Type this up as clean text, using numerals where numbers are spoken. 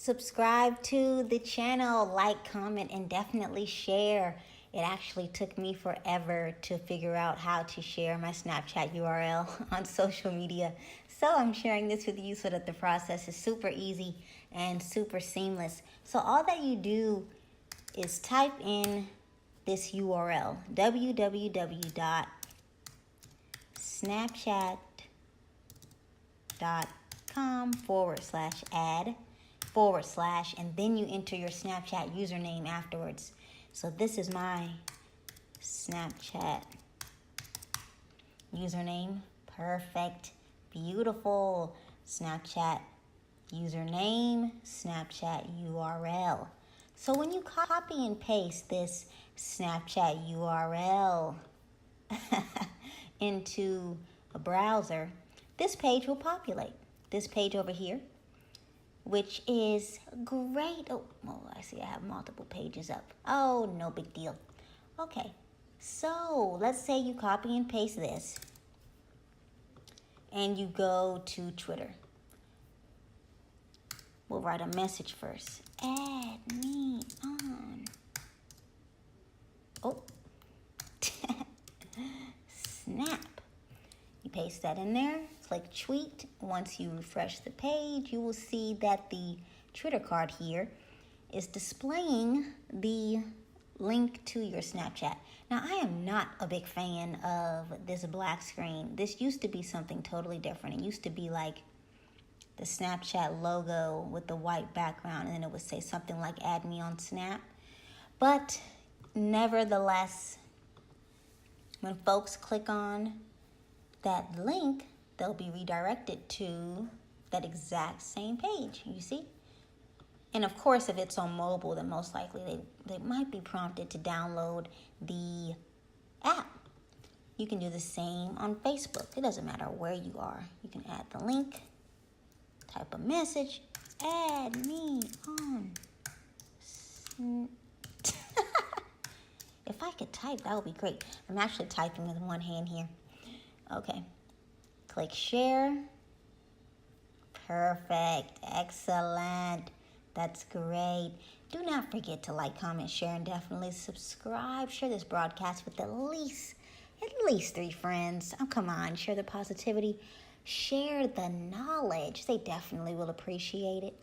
subscribe to the channel, like, comment, and definitely share. It actually took me forever to figure out how to share my Snapchat URL on social media. So I'm sharing this with you so that the process is super easy and super seamless. So all that you do is type in this URL, www.snapchat.com/ad/ and then you enter your Snapchat username afterwards. So this is my Snapchat username. Perfect. Beautiful. Snapchat username, Snapchat URL. So when you copy and paste this Snapchat URL into a browser, this page will populate. This page over here, which is great. Oh, I see I have multiple pages up. Oh, no big deal. Okay, so let's say you copy and paste this and you go to Twitter. We'll write a message first. Add me on. Oh, snap. You paste that in there, click tweet. Once you refresh the page, you will see that the Twitter card here is displaying the link to your Snapchat. Now, I am not a big fan of this black screen. This used to be something totally different. It used to be like the Snapchat logo with the white background, and then it would say something like add me on Snap. But nevertheless, when folks click on that link, they'll be redirected to that exact same page, you see? And of course, if it's on mobile, then most likely they might be prompted to download the app. You can do the same on Facebook. It doesn't matter where you are. You can add the link, type a message, add me on. If I could type, that would be great. I'm actually typing with one hand here. Okay, click share. Perfect, excellent. That's great. Do not forget to like, comment, share, and definitely subscribe. Share this broadcast with at least 3 friends. Oh, come on, share the positivity. Share the knowledge. They definitely will appreciate it.